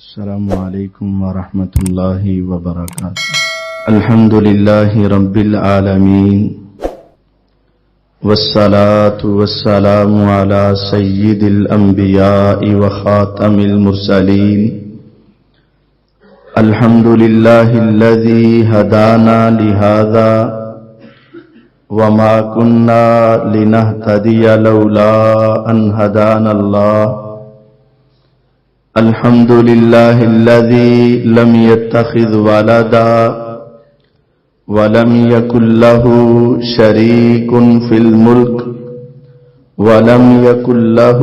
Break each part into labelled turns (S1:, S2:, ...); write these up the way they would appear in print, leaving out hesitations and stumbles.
S1: السلام علیکم ورحمۃ اللہ وبرکاتہ۔ الحمد للہ رب العالمین والصلاة والسلام علی سید الانبیاء وخاتم المرسلین۔ الحمد للہ الذی ہدانا لہذا وما كنا لنهتدي لولا ان هدانا الله۔ الحمد لله الذي لم يتخذ ولدا ولم يكن له شريك في الملك ولم يكن له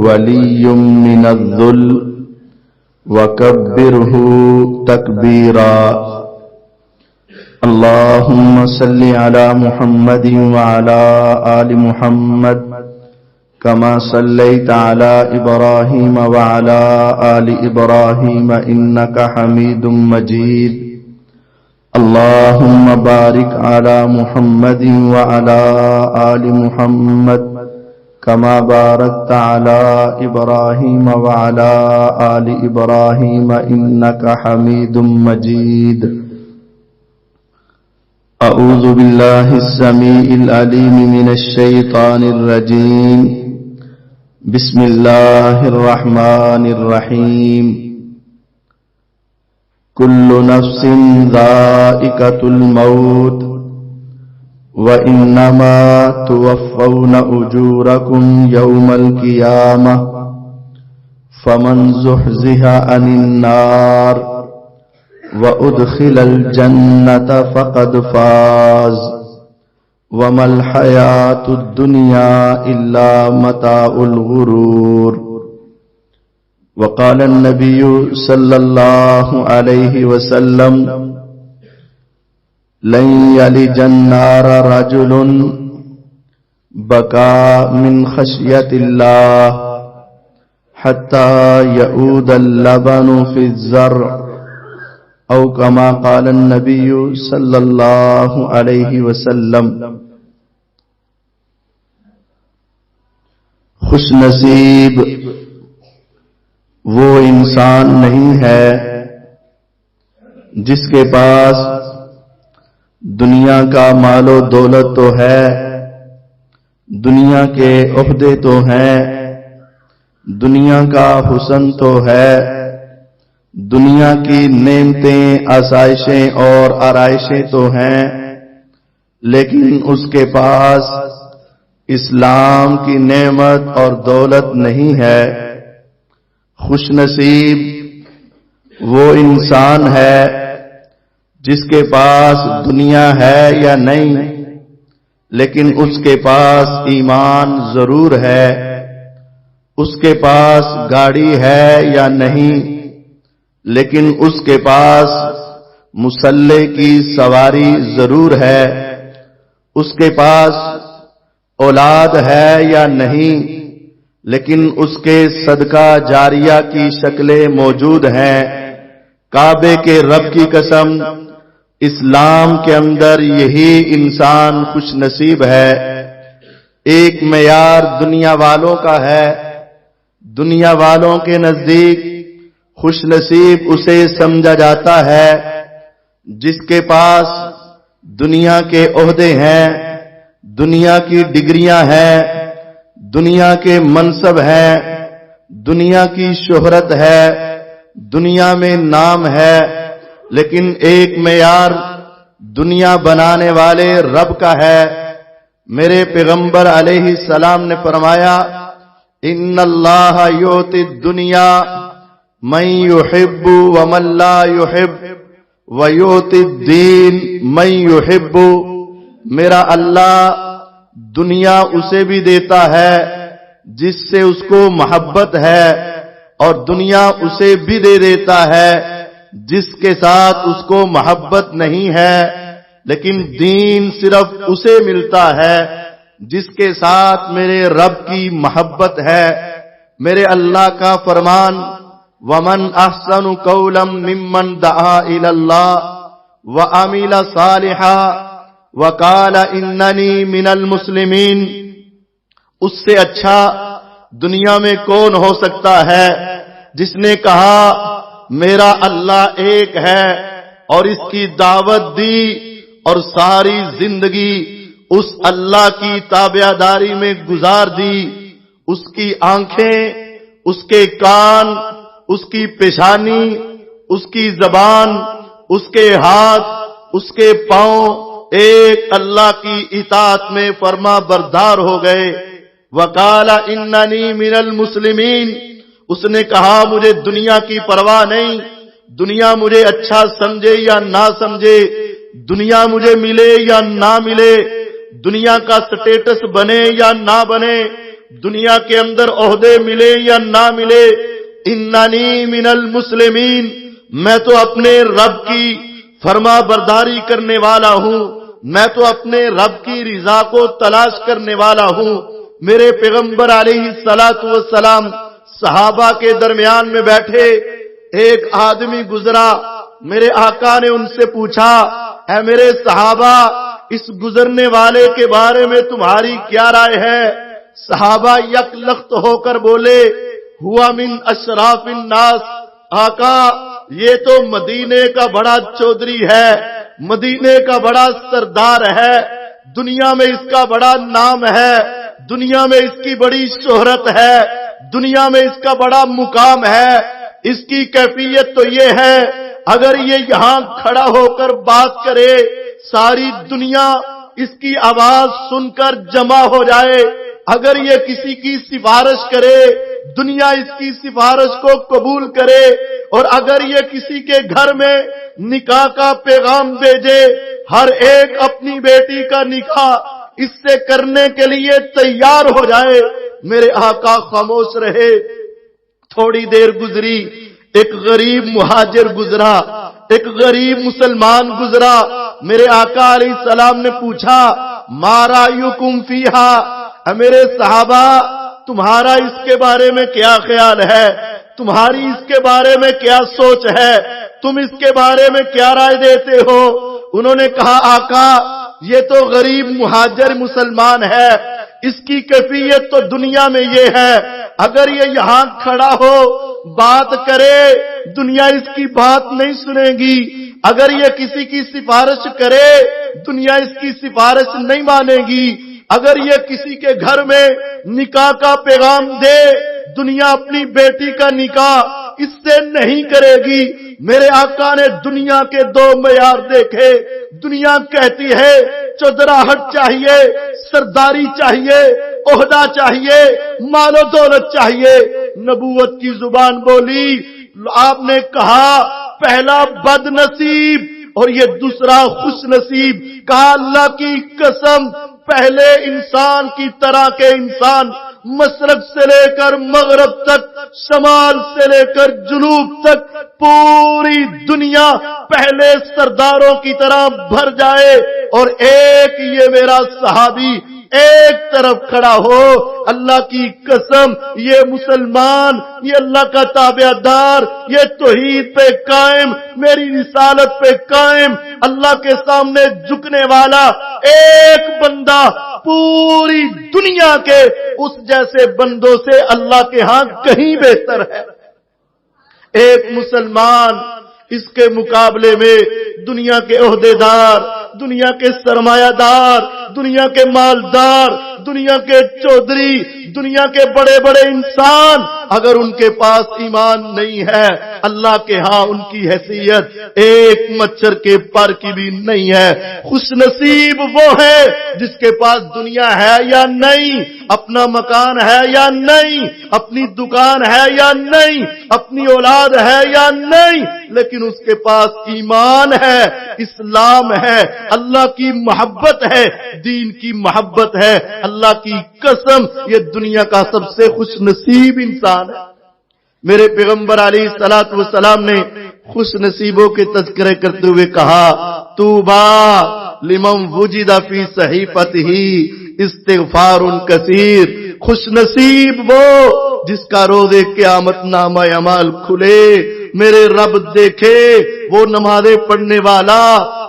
S1: ولي من الذل وكبره تكبيرا۔ اللهم صل على محمد وعلى آل محمد كما صليت على إبراهيم وعلى آل إبراهيم إنك حميد مجيد۔ اللهم بارك على محمد وعلى آل محمد كما باركت على إبراهيم وعلى آل إبراهيم إنك حميد مجيد۔ أعوذ بالله السميع العليم من الشيطان الرجيم۔ بسم الله الرحمن الرحيم۔ كل نفس ذائقة الموت وإنما توفون أجوركم يوم القيامة فمن زحزح عن النار وأدخل الجنة فقد فاز وما الحياة الدنيا إلا متاع الغرور۔ وقال النبي صلى الله عليه وسلم لن يلج النار رجل بكى من خشية الله حتى يعود اللبن في الزرع او کما قال النبی صلی اللہ علیہ وسلم۔ خوش نصیب وہ انسان نہیں ہے جس کے پاس دنیا کا مال و دولت تو ہے، دنیا کے عہدے تو ہیں، دنیا کا حسن تو ہے، دنیا کی نعمتیں آسائشیں اور آرائشیں تو ہیں، لیکن اس کے پاس اسلام کی نعمت اور دولت نہیں ہے۔ خوش نصیب وہ انسان ہے جس کے پاس دنیا ہے یا نہیں، لیکن اس کے پاس ایمان ضرور ہے، اس کے پاس گاڑی ہے یا نہیں، لیکن اس کے پاس مسلح کی سواری ضرور ہے، اس کے پاس اولاد ہے یا نہیں، لیکن اس کے صدقہ جاریہ کی شکلیں موجود ہیں۔ کعبے کے رب کی قسم، اسلام کے اندر یہی انسان خوش نصیب ہے۔ ایک معیار دنیا والوں کا ہے، دنیا والوں کے نزدیک خوش نصیب اسے سمجھا جاتا ہے جس کے پاس دنیا کے عہدے ہیں، دنیا کی ڈگریاں ہیں، دنیا کے منصب ہیں، دنیا کی شہرت ہے، دنیا میں نام ہے، لیکن ایک معیار دنیا بنانے والے رب کا ہے۔ میرے پیغمبر علیہ السلام نے فرمایا ان اللہ یؤتی الدنیا من یحب ومن لا یحب ویؤتی الدین من یحب۔ میرا اللہ دنیا اسے بھی دیتا ہے جس سے اس کو محبت ہے، اور دنیا اسے بھی دے دیتا ہے جس کے ساتھ اس کو محبت نہیں ہے، لیکن دین صرف اسے ملتا ہے جس کے ساتھ میرے رب کی محبت ہے۔ میرے اللہ کا فرمان وَمَنْ أَحْسَنُ قَوْلًا مِّمَّنْ دَعَا إِلَى اللَّهِ وَعَمِلَ صَالِحًا وَقَالَ إِنَّنِي مِنَ الْمُسْلِمِينَ۔ اس سے اچھا دنیا میں کون ہو سکتا ہے جس نے کہا میرا اللہ ایک ہے اور اس کی دعوت دی اور ساری زندگی اس اللہ کی تابعداری میں گزار دی. اس کی آنکھیں، اس کے کان، اس کی پیشانی، اس کی زبان، اس کے ہاتھ، اس کے پاؤں ایک اللہ کی اطاعت میں فرما بردار ہو گئے. وقال اننی من المسلمین، اس نے کہا مجھے دنیا کی پرواہ نہیں، دنیا مجھے اچھا سمجھے یا نہ سمجھے، دنیا مجھے ملے یا نہ ملے، دنیا کا سٹیٹس بنے یا نہ بنے، دنیا کے اندر عہدے ملے یا نہ ملے. اننی من المسلمین، میں تو اپنے رب کی فرما برداری کرنے والا ہوں، میں تو اپنے رب کی رضا کو تلاش کرنے والا ہوں. میرے پیغمبر علیہ الصلوۃ والسلام صحابہ کے درمیان میں بیٹھے، ایک آدمی گزرا، میرے آقا نے ان سے پوچھا، اے میرے صحابہ، اس گزرنے والے کے بارے میں تمہاری کیا رائے ہے؟ صحابہ یک لخت ہو کر بولے، ہوا من اشراف الناس، آقا یہ تو مدینے کا بڑا چودھری ہے، مدینے کا بڑا سردار ہے، دنیا میں اس کا بڑا نام ہے، دنیا میں اس کی بڑی شہرت ہے، دنیا میں اس کا بڑا مقام ہے. اس کی کیفیت تو یہ ہے، اگر یہ یہاں کھڑا ہو کر بات کرے ساری دنیا اس کی آواز سن کر جمع ہو جائے. اگر یہ کسی کی سفارش کرے دنیا اس کی سفارش کو قبول کرے، اور اگر یہ کسی کے گھر میں نکاح کا پیغام بھیجے ہر ایک اپنی بیٹی کا نکاح اس سے کرنے کے لیے تیار ہو جائے. میرے آقا خاموش رہے. تھوڑی دیر گزری، ایک غریب مہاجر گزرا، ایک غریب مسلمان گزرا. میرے آقا علیہ السلام نے پوچھا، ما رأیکم فیہا، میرے صحابہ تمہارا اس کے بارے میں کیا خیال ہے؟ تمہاری اس کے بارے میں کیا سوچ ہے؟ تم اس کے بارے میں کیا رائے دیتے ہو؟ انہوں نے کہا، آقا یہ تو غریب مہاجر مسلمان ہے، اس کی کیفیت تو دنیا میں یہ ہے، اگر یہ یہاں کھڑا ہو بات کرے دنیا اس کی بات نہیں سنے گی، اگر یہ کسی کی سفارش کرے دنیا اس کی سفارش نہیں مانے گی، اگر یہ کسی کے گھر میں نکاح کا پیغام دے دنیا اپنی بیٹی کا نکاح اس سے نہیں کرے گی. میرے آقا نے دنیا کے دو معیار دیکھے. دنیا کہتی ہے چودراہٹ چاہیے، سرداری چاہیے، عہدہ چاہیے، مال و دولت چاہیے. نبوت کی زبان بولی، آپ نے کہا پہلا بد نصیب اور یہ دوسرا خوش نصیب. کہا اللہ کی قسم، پہلے انسان کی طرح کے انسان مشرق سے لے کر مغرب تک، شمال سے لے کر جنوب تک پوری دنیا پہلے سرداروں کی طرح بھر جائے، اور ایک یہ میرا صحابی ایک طرف کھڑا ہو. اللہ کی قسم یہ مسلمان، یہ اللہ کا تابع دار، یہ توحید پہ قائم، میری رسالت پہ قائم، اللہ کے سامنے جھکنے والا ایک بندہ پوری دنیا کے اس جیسے بندوں سے اللہ کے ہاں کہیں بہتر ہے. ایک مسلمان، اس کے مقابلے میں دنیا کے عہدے دار، دنیا کے سرمایہ دار، دنیا کے مالدار، دنیا کے چودھری، دنیا کے بڑے بڑے انسان اگر ان کے پاس ایمان نہیں ہے اللہ کے ہاں ان کی حیثیت ایک مچھر کے پر کی بھی نہیں ہے. خوش نصیب وہ ہے جس کے پاس دنیا ہے یا نہیں، اپنا مکان ہے یا نہیں، اپنی دکان ہے یا نہیں، اپنی اولاد ہے یا نہیں، لیکن اس کے پاس ایمان ہے، اسلام ہے، اللہ کی محبت ہے، دین کی محبت ہے. اللہ کی قسم یہ دنیا کا سب سے خوش نصیب انسان ہے. میرے پیغمبر علیہ الصلوۃ والسلام نے خوش نصیبوں کے تذکرے کرتے ہوئے کہا، طوبی لمن وجد فی صحیفتہ استغفار کثیر. خوش نصیب وہ جس کا روز قیامت نامہ اعمال کھلے، میرے رب دیکھے وہ نمازیں پڑھنے والا،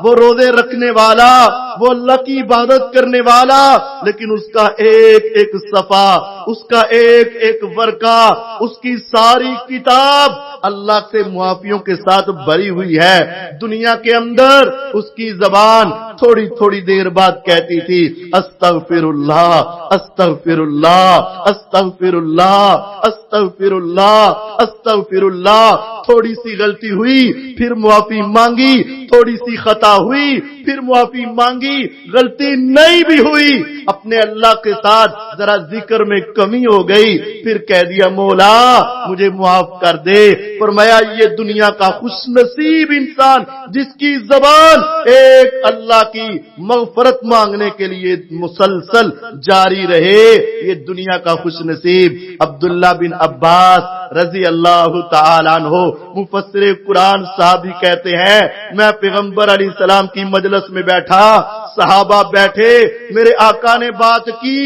S1: وہ روزے رکھنے والا، وہ اللہ کی عبادت کرنے والا، لیکن اس کا ایک ایک صفحہ، اس کا ایک ایک ورقہ، اس کی ساری کتاب اللہ سے معافیوں کے ساتھ بھری ہوئی ہے۔ دنیا کے اندر اس کی زبان تھوڑی تھوڑی دیر بعد کہتی تھی استغفر اللہ، استغفر اللہ، استغفر اللہ، استغفر اللہ، استغفر اللہ۔ تھوڑی سی غلطی ہوئی پھر معافی مانگی، تھوڑی سی خطا ہوئی پھر معافی مانگی، غلطی نہیں بھی ہوئی اپنے اللہ کے ساتھ ذرا ذکر میں کمی ہو گئی، پھر کہہ دیا مولا مجھے معاف کر دے۔ فرمایا یہ دنیا کا خوش نصیب انسان جس کی زبان ایک اللہ کی مغفرت مانگنے کے لیے مسلسل جاری رہے، یہ دنیا کا خوش نصیب۔ عبداللہ بن عباس رضی اللہ تعالی عنہ مفسر قرآن صاحب ہی کہتے ہیں میں پیغمبر علیہ السلام کی مجلس میں بیٹھا، صحابہ بیٹھے، میرے آقا نے بات کی،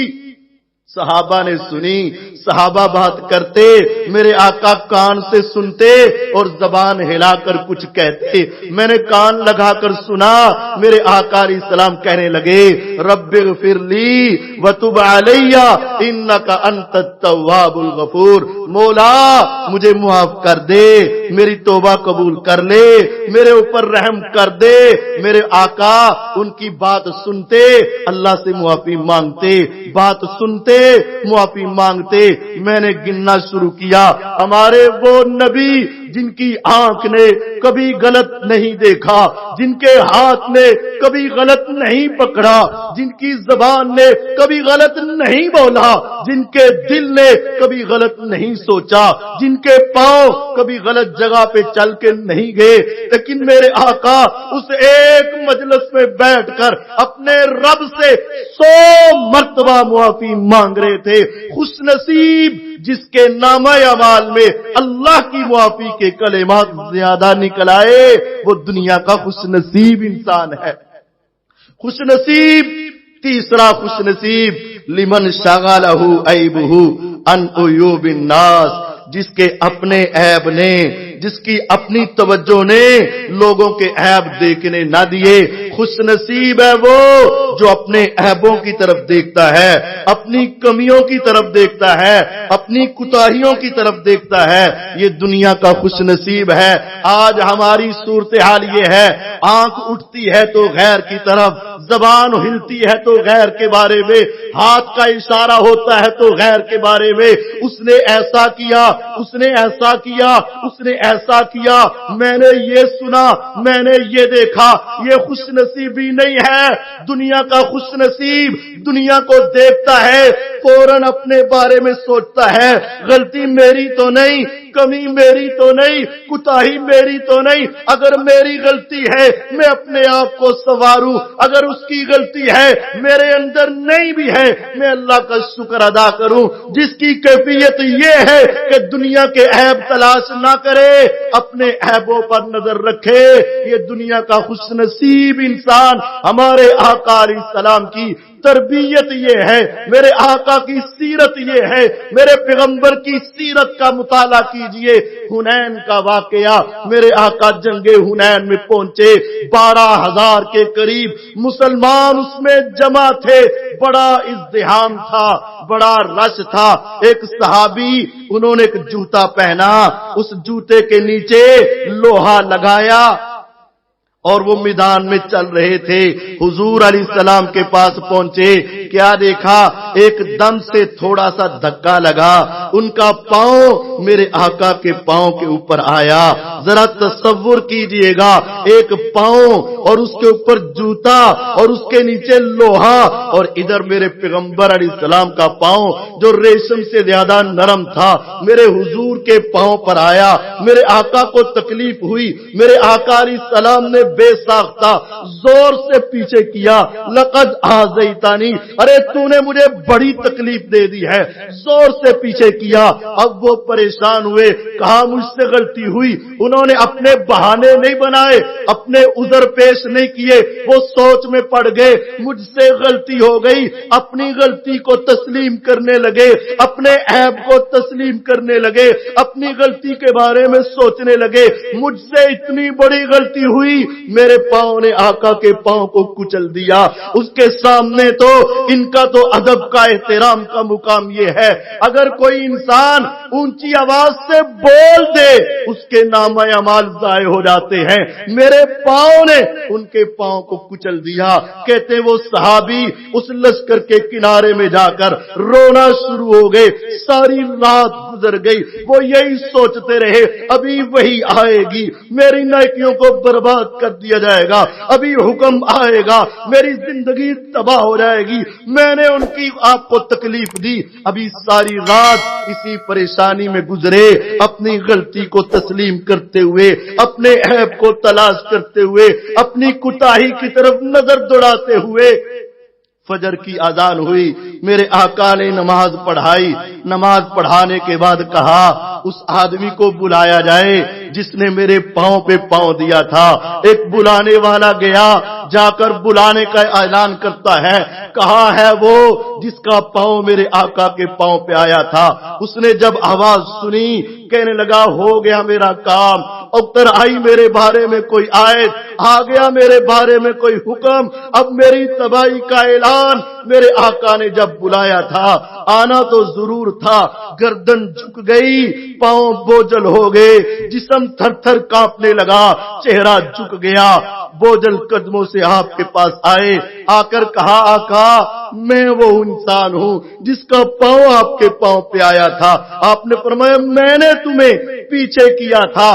S1: صحابہ نے سنی، صحابہ بات کرتے، میرے آقا کان سے سنتے اور زبان ہلا کر کچھ کہتے، میں نے کان لگا کر سنا، میرے آقا علیہ السلام کہنے لگے رب اغفر لی وتب علی انک انت التواب الغفور، مولا مجھے معاف کر دے، میری توبہ قبول کر لے، میرے اوپر رحم کر دے۔ میرے آقا ان کی بات سنتے، اللہ سے معافی مانگتے، بات سنتے معافی مانگتے۔ میں نے گننا شروع کیا ہمارے وہ نبی جن کی آنکھ نے کبھی غلط نہیں دیکھا، جن کے ہاتھ نے کبھی غلط نہیں پکڑا، جن کی زبان نے کبھی غلط نہیں بولا، جن کے دل نے کبھی غلط نہیں سوچا، جن کے پاؤں کبھی غلط جگہ پہ چل کے نہیں گئے، لیکن میرے آقا اس ایک مجلس میں بیٹھ کر اپنے رب سے 100 مرتبہ معافی مانگ رہے تھے۔ خوش نصیب جس کے نامہ اعمال میں اللہ کی معافی کے کلمات زیادہ نکل آئے، وہ دنیا کا خوش نصیب انسان ہے۔ خوش نصیب تیسرا خوش نصیب لمن شغلہ عیبہ عن عیوب الناس، جس کے اپنے عیب نے، جس کی اپنی توجہ نے لوگوں کے عیب دیکھنے نہ دیے۔ خوش نصیب ہے وہ جو اپنے عیبوں کی طرف دیکھتا ہے، اپنی کمیوں کی طرف دیکھتا ہے، اپنی کوتاہیوں کی طرف دیکھتا ہے، یہ دنیا کا خوش نصیب ہے۔ آج ہماری صورتحال یہ ہے، آنکھ اٹھتی ہے تو غیر کی طرف، زبان ہلتی ہے تو غیر کے بارے میں، ہاتھ کا اشارہ ہوتا ہے تو غیر کے بارے میں، اس نے ایسا کیا، اس نے ایسا کیا، اس نے ایسا کیا، میں نے یہ سنا، میں نے یہ دیکھا۔ یہ خوش نصیبی نہیں ہے۔ دنیا کا خوش نصیب دنیا کو دیکھتا ہے، فوراً اپنے بارے میں سوچتا ہے غلطی میری تو نہیں، کمی میری تو نہیں، کوتاہی میری تو نہیں، اگر میری غلطی ہے میں اپنے آپ کو سنواروں، اگر اس کی غلطی ہے میرے اندر نہیں بھی ہے میں اللہ کا شکر ادا کروں۔ جس کی کیفیت یہ ہے کہ دنیا کے عیب تلاش نہ کرے، اپنے عیبوں پر نظر رکھے، یہ دنیا کا خوش نصیب انسان۔ ہمارے آقا علیہ السلام کی تربیت یہ ہے، میرے آقا کی سیرت یہ ہے، میرے پیغمبر کی سیرت کا مطالعہ کیجئے۔ حنین کا واقعہ، میرے آقا جنگ حنین میں پہنچے، 12,000 کے قریب مسلمان اس میں جمع تھے، بڑا ازدحام تھا، بڑا رش تھا۔ ایک صحابی انہوں نے ایک جوتا پہنا، اس جوتے کے نیچے لوہا لگایا اور وہ میدان میں چل رہے تھے۔ حضور علیہ السلام کے پاس پہنچے، کیا دیکھا؟ ایک دم سے تھوڑا سا دھکا لگا، ان کا پاؤں میرے آقا کے پاؤں کے اوپر آیا۔ ذرا تصور کیجئے گا، ایک پاؤں اور اس کے اوپر جوتا اور اس کے نیچے لوہا، اور ادھر میرے پیغمبر علیہ السلام کا پاؤں جو ریشم سے زیادہ نرم تھا میرے حضور کے پاؤں پر آیا۔ میرے آقا کو تکلیف ہوئی، میرے آقا علیہ السلام نے بے ساختہ زور سے پیچھے کیا، لقد آذیتنی، ارے تو نے مجھے بڑی تکلیف دے دی ہے، زور سے پیچھے کیا۔ اب وہ پریشان ہوئے، کہا مجھ سے غلطی ہوئی۔ انہوں نے اپنے بہانے نہیں بنائے، اپنے عذر پیش پیش نہیں کیے، وہ سوچ میں پڑ گئے مجھ سے غلطی ہو گئی، اپنی غلطی کو تسلیم کرنے لگے، اپنے عیب کو تسلیم کرنے لگے، اپنی غلطی کے بارے میں سوچنے لگے، مجھ سے اتنی بڑی غلطی ہوئی، میرے پاؤں نے آقا کے پاؤں کو کچل دیا۔ اس کے سامنے تو ان کا تو ادب کا احترام کا مقام یہ ہے، اگر کوئی انسان اونچی آواز سے بول دے اس کے نامہ اعمال ضائع ہو جاتے ہیں، میرے پاؤں نے ان کے پاؤں کو کچل دیا۔ کہتے وہ صحابی اس لشکر کے کنارے میں جا کر رونا شروع ہو گئے، ساری رات گزر گئی، وہ یہی سوچتے رہے ابھی وہی آئے گی، میری نیکیوں کو برباد کر دیا جائے گا، ابھی حکم آئے گا، میری زندگی تباہ ہو جائے گی، میں نے ان کی آپ کو تکلیف دی۔ ابھی ساری رات اسی پریشانی میں گزرے، اپنی غلطی کو تسلیم کرتے ہوئے، اپنے عیب کو تلاش کرتے ہوئے، اپنی کوتاہی کی طرف نظر دوڑاتے ہوئے۔ فجر کی اذان ہوئی، میرے آقا نے نماز پڑھائی، نماز پڑھانے کے بعد کہا اس آدمی کو بلایا جائے جس نے میرے پاؤں پہ پاؤں دیا تھا۔ ایک بلانے والا گیا، جا کر بلانے کا اعلان کرتا ہے، کہاں ہے وہ جس کا پاؤں میرے آقا کے پاؤں پہ آیا تھا؟ اس نے جب آواز سنی کہنے لگا ہو گیا میرا کام، اتر آئی میرے بارے میں کوئی آیت، آ گیا میرے بارے میں کوئی حکم، اب میری تباہی کا اعلان۔ میرے آقا نے جب بلایا تھا آنا تو ضرور تھا، گردن جھک گئی، پاؤں بوجھل ہو گئے، جسم تھر تھر کانپنے لگا، چہرہ جھک گیا، بوجھل قدموں سے آپ کے پاس آئے، آ کر کہا آقا میں وہ انسان ہوں جس کا پاؤں آپ کے پاؤں پہ آیا تھا۔ آپ نے فرمایا میں نے تمہیں پیچھے کیا تھا،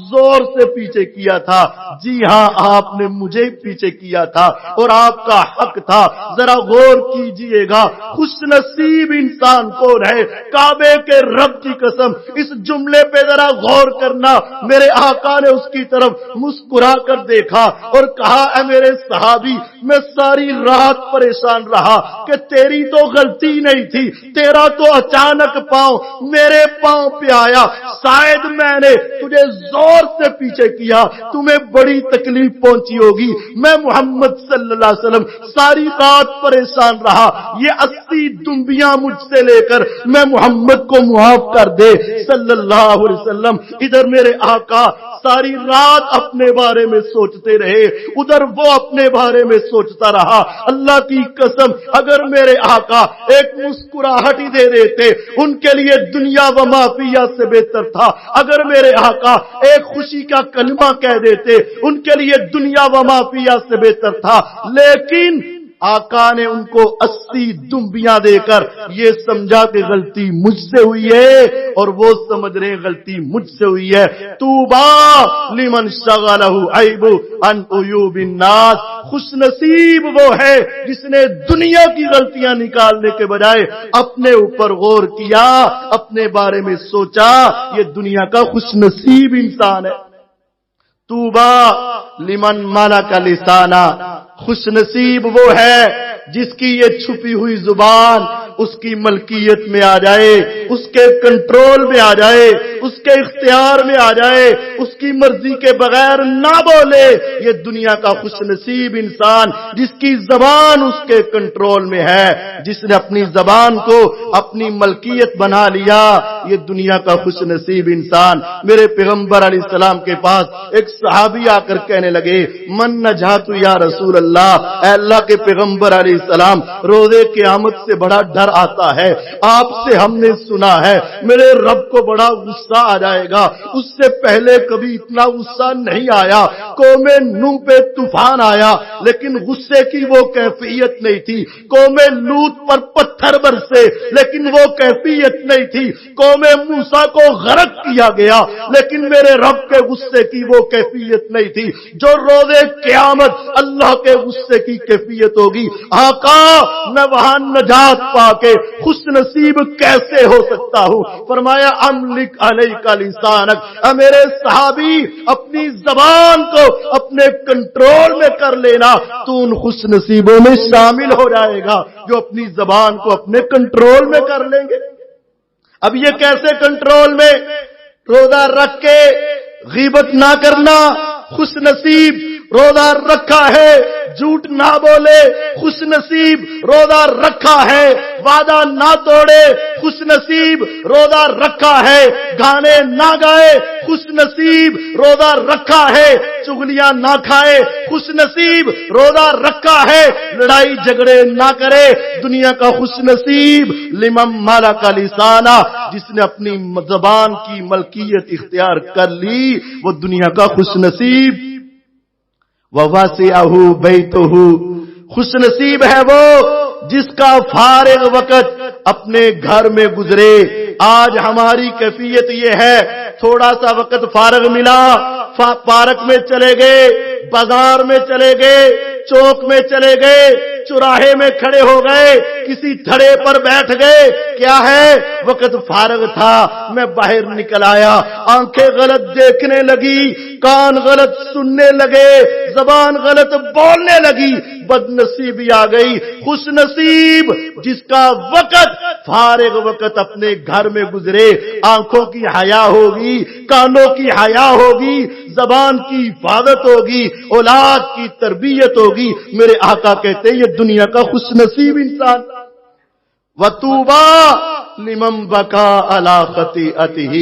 S1: زور سے پیچھے کیا تھا۔ جی ہاں آپ نے مجھے پیچھے کیا تھا اور آپ کا حق تھا، ذرا غور کیجئے گا خوش نصیب انسان کون ہے؟ کعبے کے رب کی قسم اس جملے پہ ذرا غور کرنا۔ میرے آقا نے اس کی طرف مسکرا کر دیکھا اور کہا اے میرے صحابی میں ساری رات پریشان رہا کہ تیری تو غلطی نہیں تھی، تیرا تو اچانک پاؤں میرے پاؤں پہ آیا، شاید میں نے تجھے زور سے پیچھے کیا، تمہیں بڑی تکلیف پہنچی ہوگی۔ میں محمد صلی اللہ علیہ وسلم ساری رات پریشان رہا، یہ 80 دمبیاں مجھ سے لے کر میں محمد کو معاف کر دے صلی اللہ علیہ وسلم۔ ادھر میرے آقا ساری رات اپنے بارے میں سوچتے رہے، ادھر وہ اپنے بارے میں سوچتا رہا۔ اللہ کی قسم اگر میرے آقا ایک مسکراہٹ ہی دے دیتے ان کے لیے دنیا و ما فیہا سے بہتر تھا، اگر میرے آقا ایک خوشی کا کلمہ کہہ دیتے ان کے لیے دنیا و ما فیہا سے بہتر تھا، لیکن آقا نے ان کو 80 دمبیاں دے کر یہ سمجھا کہ غلطی مجھ سے ہوئی ہے، اور وہ سمجھ رہے غلطی مجھ سے ہوئی ہے۔ توبا لمن شغلہ عیب عن عیوب الناس، خوش نصیب وہ ہے جس نے دنیا کی غلطیاں نکالنے کے بجائے اپنے اوپر غور کیا، اپنے بارے میں سوچا، یہ دنیا کا خوش نصیب انسان ہے۔ توبا لمن ملک لسانہ، خوش نصیب وہ ہے جس کی یہ چھپی ہوئی زبان اس کی ملکیت میں آ جائے، اس کے کنٹرول میں آ جائے، اس کے اختیار میں آ جائے، اس کی مرضی کے بغیر نہ بولے۔ یہ دنیا کا خوش نصیب انسان جس کی زبان اس کے کنٹرول میں ہے، جس نے اپنی زبان کو اپنی ملکیت بنا لیا، یہ دنیا کا خوش نصیب انسان۔ میرے پیغمبر علیہ السلام کے پاس ایک صحابی آ کر کہنے لگے من نجات یا رسول اللہ، اے اللہ کے پیغمبر علیہ السلام روزے قیامت سے بڑا ڈر آتا ہے، آپ سے ہم نے سنا ہے میرے رب کو بڑا غصہ آ جائے گا، اس سے پہلے کبھی اتنا غصہ نہیں آیا، قوم نوح پہ طوفان آیا لیکن غصے کی وہ کیفیت نہیں تھی، قوم لوط پر پتھر برسے لیکن وہ کیفیت نہیں تھی، قوم موسیٰ کو غرق کیا گیا لیکن میرے رب کے غصے کی وہ کیفیت نہیں تھی جو روزے قیامت اللہ کے غصے کی کیفیت ہوگی۔ آقا میں وہاں نجات پا کے خوش نصیب کیسے ہو سکتا ہوں؟ فرمایا املک علیک لسانک، اے میرے صحابی اپنی زبان کو اپنے کنٹرول میں کر لینا، تو ان خوش نصیبوں میں شامل ہو جائے گا جو اپنی زبان کو اپنے کنٹرول میں کر لیں گے۔ اب یہ کیسے کنٹرول میں؟ روزہ رکھ کے غیبت نہ کرنا خوش نصیب، روزہ رکھا ہے جھوٹ نہ بولے خوش نصیب، روزہ رکھا ہے وعدہ نہ توڑے خوش نصیب، روزہ رکھا ہے گانے نہ گائے خوش نصیب، روزہ رکھا ہے چغلیاں نہ کھائے خوش نصیب، روزہ رکھا ہے لڑائی جھگڑے نہ کرے دنیا کا خوش نصیب۔ لمن ملک لسانہ، جس نے اپنی زبان کی ملکیت اختیار کر لی وہ دنیا کا خوش نصیب۔ وَوَسِعَهُ بَيْتُهُ، خوش نصیب ہے وہ جس کا فارغ وقت اپنے گھر میں گزرے۔ آج ہماری کیفیت یہ ہے، تھوڑا سا وقت فارغ ملا، پارک میں چلے گئے، بازار میں چلے گئے، چوک میں چلے گئے، چوراہے میں کھڑے ہو گئے، کسی تھڑے پر بیٹھ گئے، کیا ہے وقت فارغ تھا میں باہر نکل آیا، آنکھیں غلط دیکھنے لگی، کان غلط سننے لگے، زبان غلط بولنے لگی، بد نصیبی آ گئی۔ خوش نصیب جس کا وقت فارغ وقت اپنے گھر میں گزرے، آنکھوں کی حیا ہوگی، کانوں کی حیا ہوگی، زبان کی حفاظت ہوگی، اولاد کی تربیت ہوگی۔ میرے آقا کہتے ہیں یہ دنیا کا خوش نصیب انسان۔ وَطُوبَى لِمَن بَكَىٰ عَلَىٰ خَطِيئَتِهِ،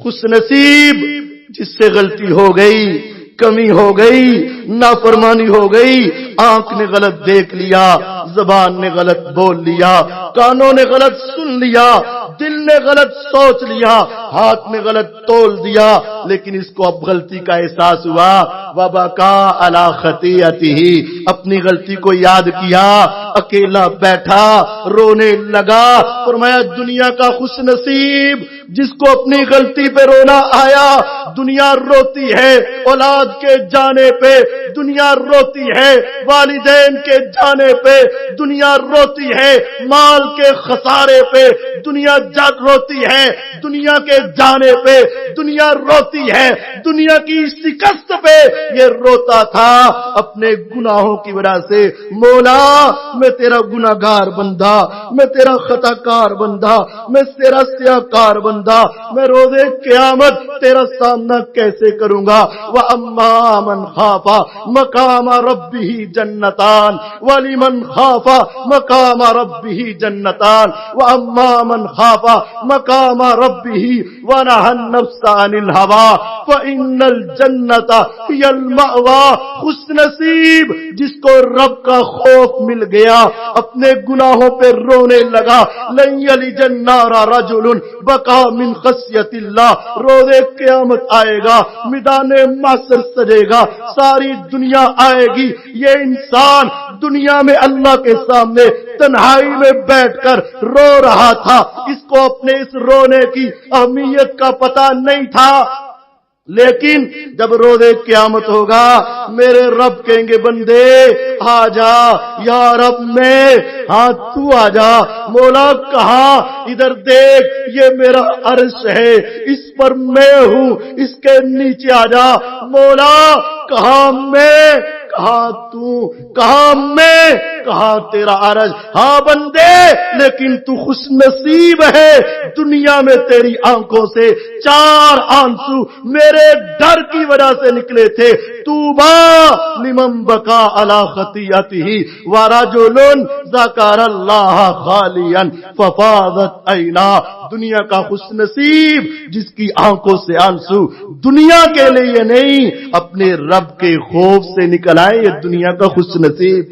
S1: خوش نصیب جس سے غلطی ہو گئی، کمی ہو گئی، نافرمانی ہو گئی، آنکھ نے غلط دیکھ لیا، زبان نے غلط بول لیا، کانوں نے غلط سن لیا، دل نے غلط سوچ لیا، ہاتھ نے غلط تول دیا، لیکن اس کو اب غلطی کا احساس ہوا۔ وَبَكَىٰ عَلَىٰ خَطِيئَتِهِ، اپنی غلطی کو یاد کیا، اکیلا بیٹھا رونے لگا۔ فرمایا دنیا کا خوش نصیب جس کو اپنی غلطی پہ رونا آیا۔ دنیا روتی ہے اولاد کے جانے پہ، دنیا روتی ہے والدین کے جانے پہ، دنیا روتی ہے مال کے خسارے پہ، دنیا روتی ہے دنیا کے جانے پہ، دنیا روتی ہے دنیا کی شکست پہ۔ یہ روتا تھا اپنے گناہوں کی وجہ سے، مولا میں تیرا گناہگار بندہ، میں تیرا خطا کار بندہ، میں تیرا سیاہکار بندہ، میں روزے قیامت تیرا سامنا کیسے کروں گا۔ وَأَمَّا مَنْ خَافَ مَقَامَ رَبِّهِ جَنَّتَانِ وَلِمَنْ خَافَ مَقَامَ رَبِّهِ جَنَّتَانِ وَأَمَّا مَنْ خَافَ مَقَامَ رَبِّهِ وَنَهَى النَّفْسَ عَنِ الْهَوَىٰ فَإِنَّ الْجَنَّةَ هِيَ الْمَأْوَىٰ، خوش نصیب جس کو رب کا خوف مل گیا، اپنے گناہوں پہ رونے لگا۔ لَن يَلِجَ النَّارَ رَجُلٌ بَكَىٰ مِنْ خَشْيَةِ اللَّهِ، روز قیامت آئے گا، میدان محشر سجے گا، ساری دنیا آئے گی، یہ انسان دنیا میں اللہ کے سامنے تنہائی میں بیٹھ کر رو رہا تھا، اس کو اپنے اس رونے کی اہمیت کا پتہ نہیں تھا، لیکن جب روز قیامت ہوگا میرے رب کہیں گے بندے آ جا، یا رب میں، ہاں تو آ جا، مولا کہاں، ادھر دیکھ یہ میرا عرش ہے، اس پر میں ہوں، اس کے نیچے آ جا، مولا کہاں میں، کہاں تو، کہاں میں، کہاں تیرا عرش۔ ہاں بندے لیکن تو خوش نصیب ہے، دنیا میں تیری آنکھوں سے 4 آنسو میرے ڈر کی وجہ سے نکلے تھے۔ طوبیٰ لمن بکا علی خطیئتہ ورجل ذکر اللہ خالیا ففاضت عیناہ، دنیا کا خوش نصیب جس کی آنکھوں سے آنسو دنیا کے لیے نہیں اپنے رب کے خوف سے نکل آئے، یہ دنیا کا خوش نصیب،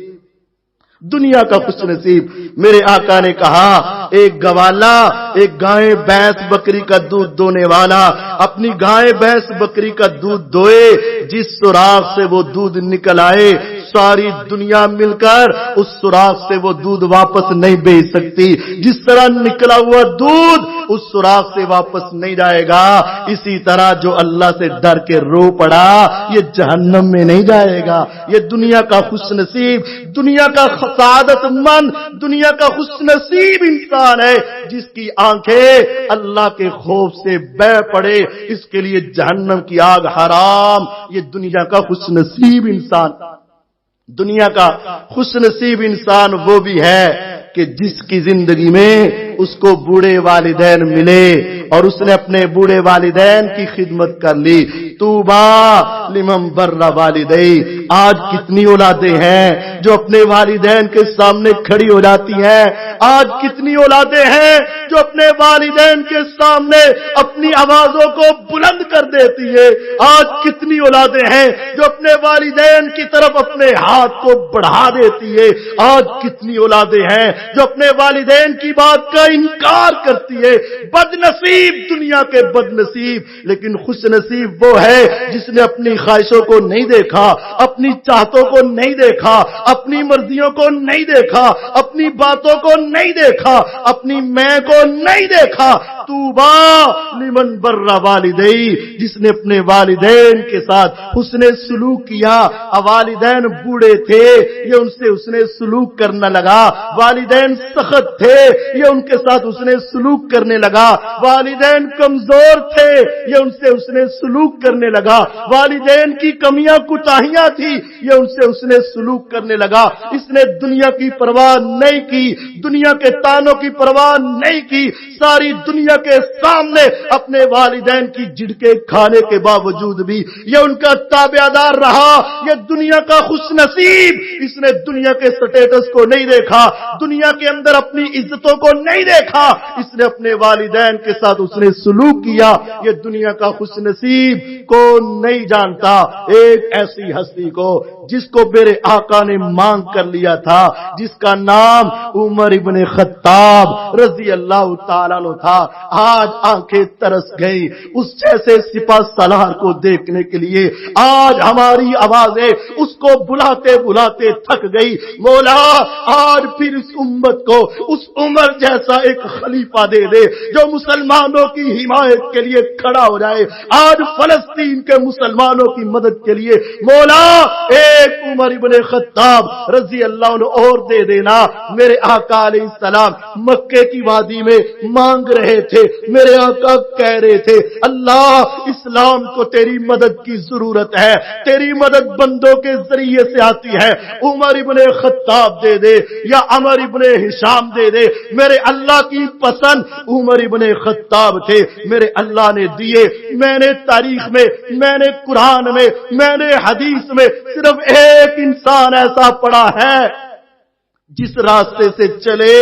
S1: دنیا کا خوش نصیب۔ میرے آقا نے کہا ایک گوالا، ایک گائے بھینس بکری کا دودھ دونے والا اپنی گائے بھینس بکری کا دودھ دوئے، جس سوراخ سے وہ دودھ نکل آئے ساری دنیا مل کر اس سوراخ سے وہ دودھ واپس نہیں بھیج سکتی، جس طرح نکلا ہوا دودھ اس سوراخ سے واپس نہیں جائے گا، اسی طرح جو اللہ سے ڈر کے رو پڑا یہ جہنم میں نہیں جائے گا۔ یہ دنیا کا خوش نصیب، دنیا کا سعادت مند، دنیا کا خوش نصیب انسان ہے جس کی آنکھیں اللہ کے خوف سے بہ پڑے، اس کے لیے جہنم کی آگ حرام۔ یہ دنیا کا خوش نصیب انسان، دنیا کا خوش نصیب انسان وہ بھی ہے کہ جس کی زندگی میں اس کو بوڑھے والدین ملے اور اس نے اپنے بوڑھے والدین کی خدمت کر لی۔ طوبیٰ لمن بر والدی. آج کتنی اولادیں ہیں جو اپنے والدین کے سامنے کھڑی ہو جاتی ہیں. آج کتنی اولادیں ہیں جو اپنے والدین کے سامنے اپنی آوازوں کو بلند کر دیتی ہے. آج کتنی اولادیں ہیں جو اپنے والدین کی طرف اپنے ہاتھ کو بڑھا دیتی ہے. آج کتنی اولادیں ہیں جو اپنے والدین کی بات کا انکار کرتی ہے. بد نصیب دنیا کے بد نصیب. لیکن خوش نصیب وہ ہے جس نے اپنی خواہشوں کو نہیں دیکھا, اپنی چاہتوں کو نہیں دیکھا, اپنی مرضیوں کو نہیں دیکھا, اپنی باتوں کو نہیں دیکھا, اپنی میں کو نہیں دیکھا. طوبی لمن بر والدی, جس نے اپنے والدین کے ساتھ حسن سلوک کیا. والدین بوڑھے تھے, یہ ان سے حسن سلوک کرنا لگا. والدین سخت تھے, یہ ان کے ساتھ حسن سلوک کرنے لگا. والدین کمزور تھے, یہ ان سے حسن سلوک کرنے لگا. والدین کی کمیاں کوتاہیاں تھی, یہ ان سے حسن سلوک کرنے لگا. اس نے دنیا کی پرواہ نہیں کی, دنیا کے تانوں کی پرواہ نہیں کی. ساری دنیا کے سامنے اپنے والدین کی جھڑکیں کھانے کے باوجود بھی یہ ان کا تابعدار رہا. یہ دنیا کا خوش نصیب. اس نے دنیا کے سٹیٹس کو نہیں دیکھا, دنیا کے اندر اپنی عزتوں کو نہیں دیکھا. اس نے اپنے والدین کے ساتھ اس نے سلوک کیا. یہ دنیا کا خوش نصیب کو نہیں جانتا. ایک ایسی ہستی کو جس کو میرے آقا نے مانگ کر لیا تھا, جس کا نام عمر ابن خطاب رضی اللہ تعالیٰ عنہ تھا. آج آنکھیں ترس گئی اس جیسے سپاہ سالار کو دیکھنے کے لیے. آج ہماری آوازیں اس کو بلاتے بلاتے تھک گئی. مولا آج پھر اس امت کو اس عمر جیسا ایک خلیفہ دے دے جو مسلمانوں کی حمایت کے لیے کھڑا ہو جائے. آج فلسطین کے مسلمانوں کی مدد کے لیے مولا ایک عمر ابن خطاب رضی اللہ عنہ اور دے دینا. میرے آقا علیہ السلام مکے کی وادی میں مانگ رہے تھے. میرے آقا کہہ رہے تھے اللہ اسلام کو تیری مدد کی ضرورت ہے, تیری مدد بندوں کے ذریعے سے آتی ہے. عمر ابن خطاب دے دے یا عمر ابن ہشام دے دے, میرے اللہ کی پسند عمر ابن خطاب تھے. میرے اللہ نے دیے. میں نے تاریخ میں, میں نے قرآن میں, میں نے حدیث میں صرف ایک انسان ایسا پڑھا ہے جس راستے سے چلے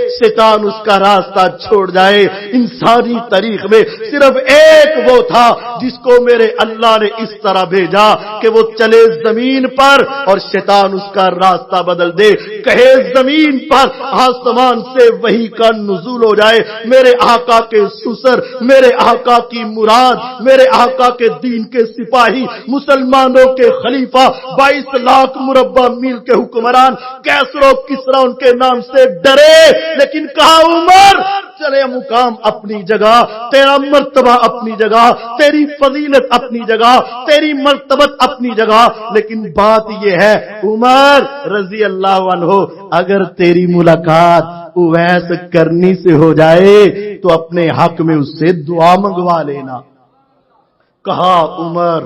S1: شیطان اس کا راستہ چھوڑ جائے. انسانی تاریخ میں صرف ایک وہ تھا جس کو میرے اللہ نے اس طرح بھیجا کہ وہ چلے زمین پر اور شیطان اس کا راستہ بدل دے. کہے زمین پر آسمان سے وحی کا نزول ہو جائے. میرے آقا کے سسر, میرے آقا کی مراد, میرے آقا کے دین کے سپاہی, مسلمانوں کے خلیفہ, 22 لاکھ مربع میل کے حکمران کیسر و کسرا ان کے نام سے ڈرے. لیکن کہا عمر چلے مقام اپنی جگہ, تیرا مرتبہ اپنی جگہ, تیری فضیلت اپنی جگہ, تیری مرتبت اپنی جگہ. لیکن بات یہ ہے عمر رضی اللہ عنہ, اگر تیری ملاقات اویس کرنی سے ہو جائے تو اپنے حق میں اس سے دعا منگوا لینا. کہا عمر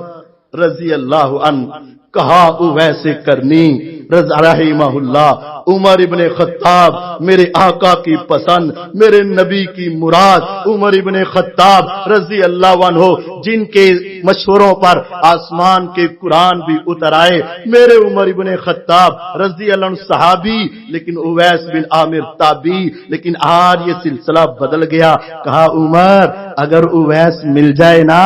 S1: رضی اللہ عنہ, کہا اویس کرنی رحمہ اللہ. عمر ابن خطاب میرے آقا کی پسند, میرے نبی کی مراد. عمر ابن خطاب رضی اللہ عنہ جن کے مشوروں پر آسمان کے قرآن بھی اتر آئے. میرے عمر ابن خطاب رضی اللہ عنہ صحابی, لیکن اویس بن عامر تابعی. لیکن آج یہ سلسلہ بدل گیا. کہا عمر اگر اویس مل جائے نا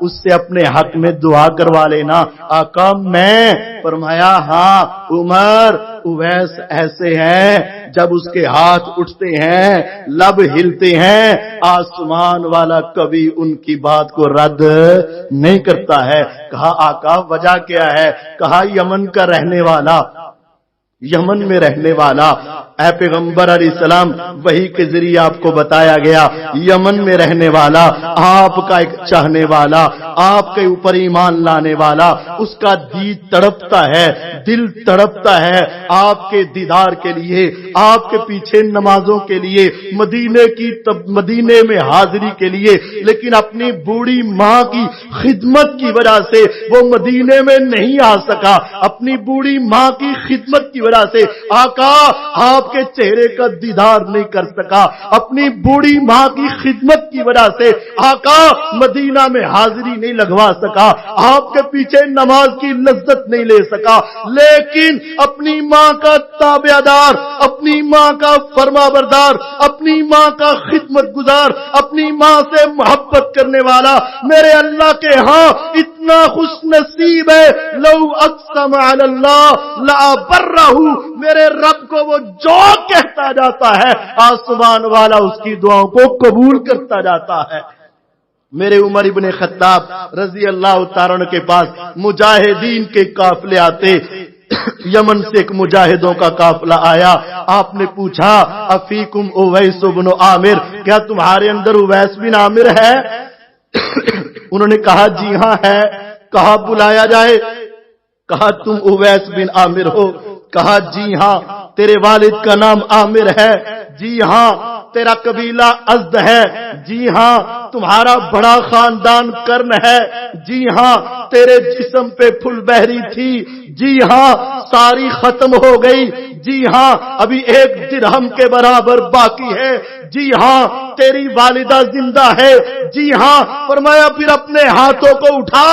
S1: اس سے اپنے حق میں دعا کروا لینا. آقا میں فرمایا ہاں عمر, اویس ایسے ہیں جب اس کے ہاتھ اٹھتے ہیں, لب ہلتے ہیں, آسمان والا کبھی ان کی بات کو رد نہیں کرتا ہے. کہا آقا وجہ کیا ہے؟ کہا یمن کا رہنے والا, یمن میں رہنے والا. اے پیغمبر علیہ السلام وحی کے ذریعے آپ کو بتایا گیا یمن میں رہنے والا, آپ کا ایک چاہنے والا, آپ کے اوپر ایمان لانے والا, اس کا دید تڑپتا ہے, دل تڑپتا ہے آپ کے دیدار کے لیے, آپ کے پیچھے نمازوں کے لیے, مدینے میں حاضری کے لیے. لیکن اپنی بوڑھی ماں کی خدمت کی وجہ سے وہ مدینے میں نہیں آ سکا. اپنی بوڑھی ماں کی خدمت کی وجہ سے آقا آپ آپ کے چہرے کا دیدار نہیں کر سکا, اپنی بوڑھی ماں کی خدمت کی وجہ سے آقا مدینہ میں حاضری نہیں لگوا سکا, آپ کے پیچھے نماز کی لذت نہیں لے سکا, لیکن اپنی ماں کا تابعدار, اپنی ماں کا فرما بردار, اپنی ماں کا خدمت گزار, اپنی ماں سے محبت کرنے والا میرے اللہ کے ہاں اتنا خوش نصیب ہے. لو اقسم علی اللہ لابرہ, میرے رب کو وہ جو کہتا جاتا ہے آسمان والا اس کی دعاؤں کو قبول کرتا جاتا ہے. میرے عمر ابن خطاب رضی اللہ تعالیٰ عنہ کے پاس مجاہدین کے قافلے آتے. یمن سے ایک مجاہدوں کا قافلہ آیا. آپ نے پوچھا افیکم اویس بن عامر, کیا تمہارے اندر اویس بن عامر ہے؟ انہوں نے کہا جی ہاں ہے. کہا بلایا جائے. کہا تم اویس بن عامر ہو؟ کہا جی ہاں. تیرے والد کا نام عامر ہے؟ جی ہاں. تیرا قبیلہ ازد ہے؟ جی ہاں. تمہارا بڑا خاندان کرن ہے؟ جی ہاں. تیرے جسم پہ پھل بہری تھی؟ جی ہاں. ساری ختم ہو گئی؟ جی ہاں. ابھی 1 درہم کے برابر باقی ہے؟ جی ہاں. تیری والدہ زندہ ہے؟ جی ہاں. فرمایا پھر اپنے ہاتھوں کو اٹھا,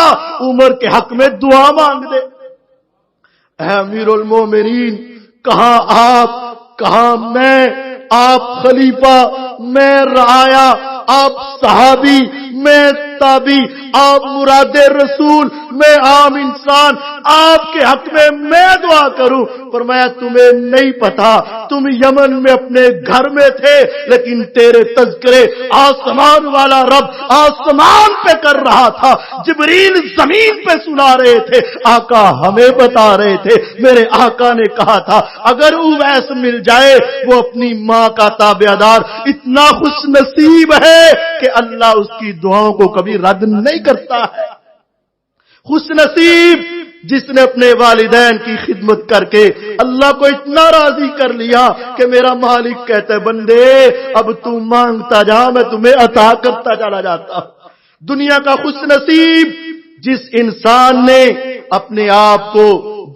S1: عمر کے حق میں دعا مانگ دے. اے امیر المومنین, کہاں آپ, کہاں میں, آپ خلیفہ, میں رعایا, آپ صحابی, میں تابی, آپ مراد رسول, میں عام انسان, آپ کے حق میں دعا کروں. فرمایا تمہیں نہیں پتا, تم یمن میں اپنے گھر میں تھے, لیکن تیرے تذکرے آسمان والا رب آسمان پہ کر رہا تھا, جبریل زمین پہ سنا رہے تھے, آقا ہمیں بتا رہے تھے. میرے آقا نے کہا تھا اگر اویس مل جائے, وہ اپنی ماں کا تابعدار اتنا خوش نصیب ہے کہ اللہ اس کی دعاؤں کو کبھی رد نہیں کرتا ہے. خوش نصیب جس نے اپنے والدین کی خدمت کر کے اللہ کو اتنا راضی کر لیا کہ میرا مالک کہتا ہے بندے اب تو مانگتا جا, میں تمہیں عطا کرتا چلا جاتا. دنیا کا خوش نصیب جس انسان نے اپنے آپ کو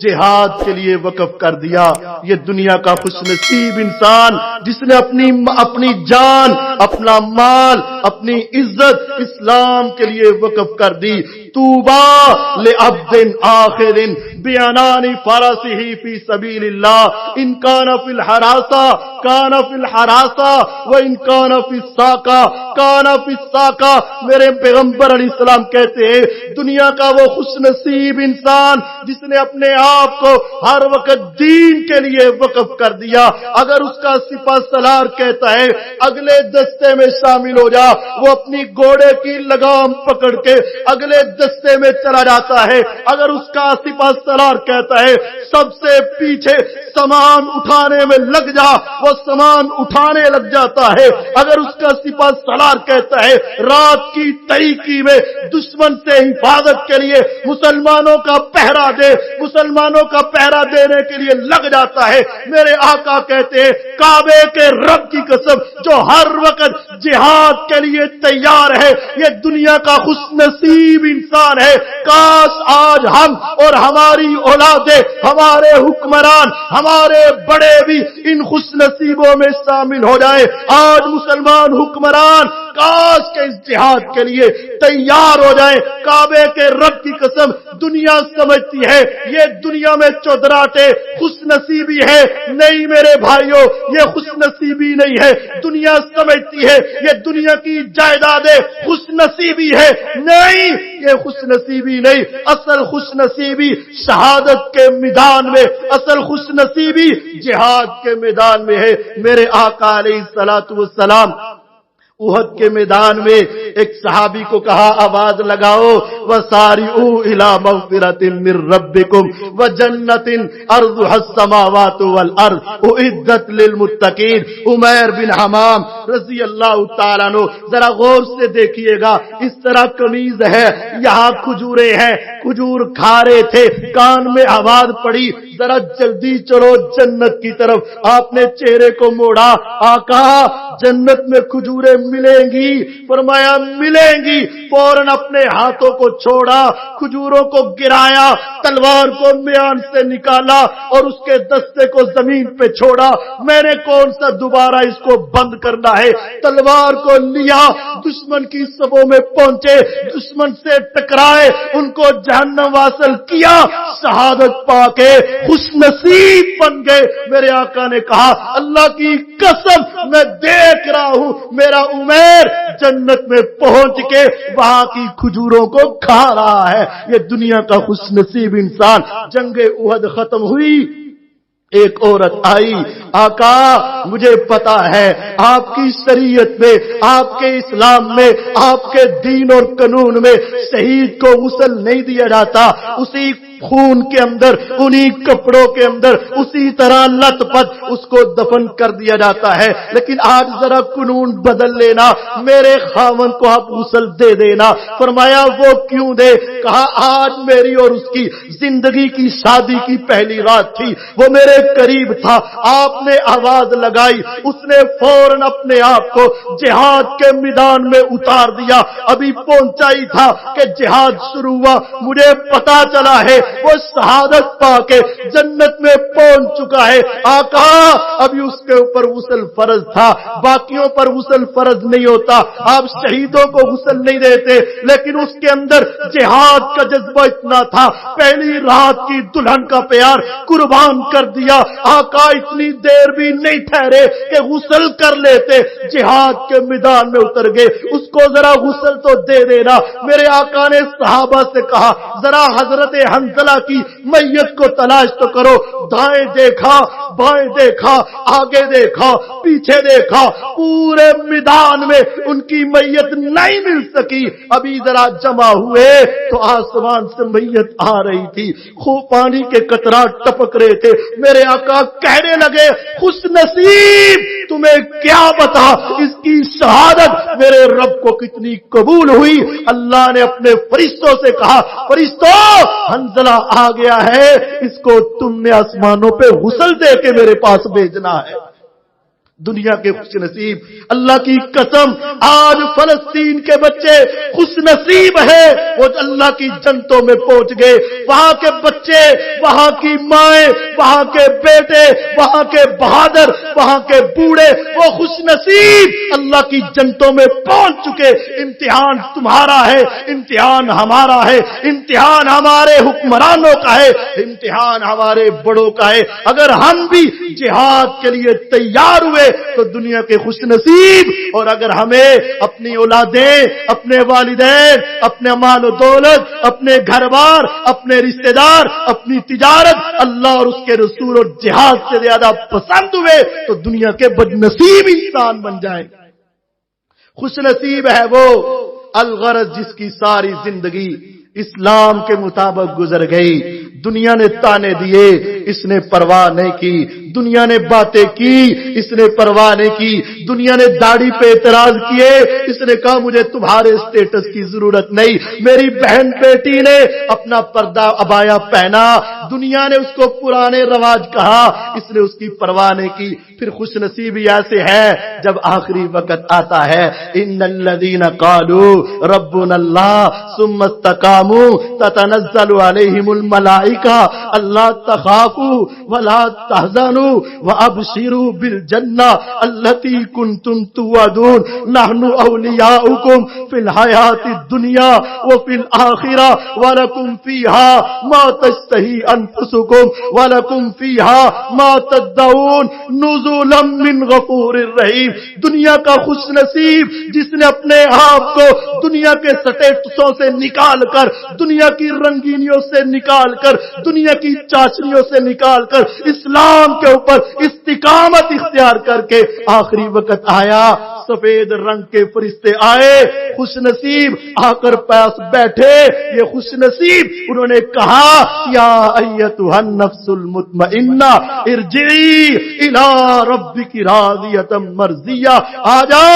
S1: جہاد کے لیے وقف کر دیا. یہ دنیا کا خوش نصیب انسان جس نے اپنی جان, اپنا مال, اپنی عزت اسلام کے لیے وقف کر دی. طوبى لعبد آخر بعنان فرسه في سبيل الله ان كان في الحراسة كان في الحراسة وان كان في الساقة كان في الساقة. میرے پیغمبر علیہ السلام کہتے ہیں دنیا کا وہ خوش نصیب انسان جس نے اپنے آپ کو ہر وقت دین کے لیے وقف کر دیا. اگر اس کا سپہ سالار کہتا ہے اگلے دستے میں شامل ہو جا, وہ اپنی گھوڑے کی لگام پکڑ کے اگلے دستے میں چلا جاتا ہے. اگر اس کا سپہ سالار کہتا ہے سب سے پیچھے سامان اٹھانے میں لگ جا, وہ سامان اٹھانے لگ جاتا ہے. اگر اس کا سپہ سالار کہتا ہے رات کی تاریکی میں دشمن سے حفاظت کے لیے مسلمانوں کا پہرا دے, مسلمانوں کا پہرا دینے کے لیے لگ جاتا ہے. میرے آقا کہتے ہیں کعبے کے رب کی قسم جو ہر وقت جہاد کے لیے تیار ہے, یہ دنیا کا خوش نصیب انسان ہے. کاش آج ہم اور ہماری اولادیں, ہمارے حکمران, ہمارے بڑے بھی ان خوش نصیبوں میں شامل ہو جائے. آج مسلمان حکمران کاش کے اس جہاد کے لیے تیار ہو جائیں. کعبے کے رب کی قسم دنیا سمجھتی ہے یہ دنیا میں چودراہٹے خوش نصیبی ہے. نہیں میرے بھائیوں, یہ خوش نصیبی نہیں ہے. دنیا سمجھتی ہے یہ دنیا کی جائیدادیں خوش نصیبی ہے. نہیں, یہ خوش نصیبی نہیں. اصل خوش نصیبی شہادت کے میدان میں, اصل خوش نصیبی جہاد کے میدان میں ہے. میرے آقا علیہ الصلوۃ والسلام احد کے میدان میں ایک صحابی کو کہا آواز لگاؤ وسارعوا الی مغفرۃ من ربکم وجنۃ ارضها السماوات والارض اعدت للمتقین. عمیر بن حمام رضی اللہ تعالیٰ عنہ, ذرا غور سے دیکھیے گا, اس طرح قمیض ہے, یہاں کھجورے ہیں, کھجور کھا رہے تھے, کان میں آواز پڑی ذرا جلدی چلو جنت کی طرف. آپ نے چہرے کو موڑا, آقا جنت میں کھجورے ملیں گی. فرمایا ملیں گی، فوراً اپنے ہاتھوں کو چھوڑا، کھجوروں کو گرایا، تلوار کو میان سے نکالا اور اس کے دستے کو زمین پہ چھوڑا۔ میں نے کون سا دوبارہ اس کو بند کرنا ہے؟ تلوار کو لیا، دشمن کی صفوں میں پہنچے، دشمن سے ٹکرائے، ان کو جہنم واصل کیا، شہادت پا کے خوش نصیب بن گئے۔ میرے آقا نے کہا اللہ کی قسم میں دیکھ رہا ہوں میرا عمیر جنت میں پہنچ کے وہاں کی کھجوروں کو کھا رہا ہے۔ یہ دنیا کا خوش نصیب انسان۔ جنگ احد ختم ہوئی، ایک عورت آئی، آقا مجھے پتا ہے آپ کی شریعت میں، آپ کے اسلام میں، آپ کے دین اور قانون میں شہید کو غسل نہیں دیا جاتا، اسی خون کے اندر، انہی کپڑوں کے اندر اسی طرح لت پت اس کو دفن کر دیا جاتا ہے، لیکن آج ذرا قانون بدل لینا، میرے خاوند کو آپ غسل دے دینا۔ فرمایا وہ کیوں دے؟ کہا آج میری اور اس کی زندگی کی شادی کی پہلی رات تھی، وہ میرے قریب تھا، آپ نے آواز لگائی، اس نے فوراً اپنے آپ کو جہاد کے میدان میں اتار دیا، ابھی پہنچا ہی تھا کہ جہاد شروع ہوا، مجھے پتا چلا ہے وہ شہادت پا کے جنت میں پہنچ چکا ہے۔ آقا ابھی اس کے اوپر غسل فرض تھا، باقیوں پر غسل فرض نہیں ہوتا، آپ شہیدوں کو غسل نہیں دیتے، لیکن اس کے اندر جہاد کا جذبہ اتنا تھا، پہلی رات کی دلہن کا پیار قربان کر دیا۔ آقا اتنی دیر بھی نہیں ٹھہرے کہ غسل کر لیتے، جہاد کے میدان میں اتر گئے، اس کو ذرا غسل تو دے دینا۔ میرے آقا نے صحابہ سے کہا ذرا حضرت حنظلہ کی میت کو تلاش تو کرو۔ دائیں دیکھا، بائیں دیکھا، آگے دیکھا، پیچھے دیکھا، پورے میدان میں ان کی میت نہیں مل سکی۔ ابھی ذرا جمع ہوئے تو آسمان سے میت آ رہی تھی، خوب پانی کے قطرات ٹپک رہے تھے۔ میرے آقا کہنے لگے خوش نصیب تمہیں کیا بتا اس کی شہادت میرے رب کو کتنی قبول ہوئی۔ اللہ نے اپنے فرشتوں سے کہا فرشتوں حنظلہ آ گیا ہے، اس کو تم نے آسمانوں پہ غسل دے کے میرے پاس بھیجنا ہے۔ دنیا کے خوش نصیب، اللہ کی قسم آج فلسطین کے بچے خوش نصیب ہیں، وہ اللہ کی جنتوں میں پہنچ گئے۔ وہاں کے بچے، وہاں کی مائیں، وہاں کے بیٹے، وہاں کے بہادر، وہاں کے بوڑھے، وہ خوش نصیب اللہ کی جنتوں میں پہنچ چکے۔ امتحان تمہارا ہے، امتحان ہمارا ہے، امتحان ہمارے حکمرانوں کا ہے، امتحان ہمارے بڑوں کا ہے۔ اگر ہم بھی جہاد کے لیے تیار ہوئے تو دنیا کے خوش نصیب، اور اگر ہمیں اپنی اولادیں، اپنے والدین، اپنے مال و دولت، اپنے گھر بار، اپنے رشتہ دار، اپنی تجارت اللہ اور اس کے رسول اور جہاد سے زیادہ پسند ہوئے تو دنیا کے بد نصیب انسان بن جائیں۔ خوش نصیب ہے وہ الغرض جس کی ساری زندگی اسلام کے مطابق گزر گئی۔ دنیا نے تانے دیے، اس نے پرواہ نہیں کی، دنیا نے باتیں کی، اس نے پرواہ نہیں کی، دنیا نے داڑھی پہ اعتراض کیے، اس نے کہا مجھے تمہارے اسٹیٹس کی ضرورت نہیں۔ میری بہن بیٹی نے اپنا پردہ عبایا پہنا، دنیا نے اس کو پرانے رواج کہا، اس نے اس کی پرواہ نہیں کی۔ پھر خوش نصیبی ایسے ہے جب آخری وقت آتا ہے ان الذین قالوا ربنا اللہ ثم استقاموا تتنزل علیہم الملائکہ الا تخافوا ولا تحزنوا وابشروا بالجنہ التی کنتم توعدون نحن اولیاؤکم فی الحیاۃ الدنیا وفی الآخرہ ولکم فیہا ما تشتہی انفسکم ولکم فیہا ما تدعون نزولا من غفور الرحیم۔ دنیا کا خوش نصیب جس نے اپنے آپ کو دنیا کے سٹیٹسوں سے نکال کر، دنیا کی رنگینیوں سے نکال کر، دنیا کی چاشنیوں سے نکال کر اسلام کے اوپر استقامت اختیار کر کے آخری وقت آیا، سفید رنگ کے فرشتے آئے، خوش نصیب آ کر پاس بیٹھے۔ یہ خوش نصیب انہوں نے کہا یا ایتھا النفس المطمئنہ ارجعی الی ربک راضیۃ مرضیہ، آجا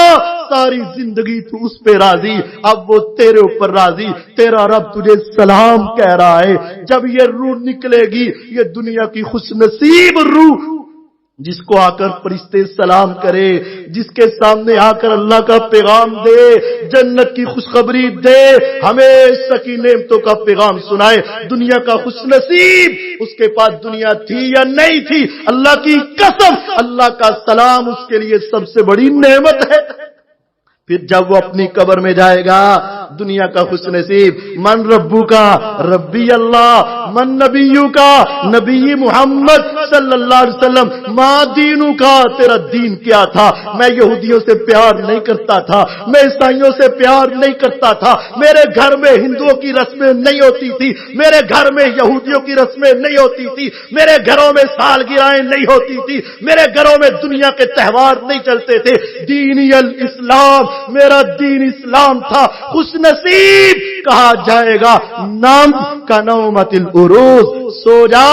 S1: ساری زندگی تو اس پہ راضی، اب وہ تیرے اوپر راضی، تیرا رب تجھے سلام کہہ رہا ہے۔ جب یہ روح نکلے گی، یہ دنیا کی خوش نصیب روح جس کو آ کر فرشتے سلام کرے، جس کے سامنے آ کر اللہ کا پیغام دے، جنت کی خوشخبری دے، ہمیشہ کی نعمتوں کا پیغام سنائے، دنیا کا خوش نصیب اس کے پاس دنیا تھی یا نہیں تھی، اللہ کی قسم اللہ کا سلام اس کے لیے سب سے بڑی نعمت ہے۔ پھر جب وہ اپنی قبر میں جائے گا، دنیا کا خوش نصیب، من ربو کا، ربی اللہ، من نبیو کا، نبی محمد صلی اللہ علیہ وسلم، ما دینو کا، تیرا دین کیا تھا؟ میں یہودیوں سے پیار نہیں کرتا تھا، میں عیسائیوں سے پیار نہیں کرتا تھا، میرے گھر میں ہندوؤں کی رسمیں نہیں ہوتی تھی، میرے گھر میں یہودیوں کی رسمیں نہیں ہوتی تھی، میرے گھروں میں سالگرہیں نہیں ہوتی تھی، میرے گھروں میں دنیا کے تہوار نہیں چلتے تھے، دینی الاسلام، میرا دین اسلام تھا۔ خوش نصیب کہا جائے گا، نام کا نومت العروس، سو جا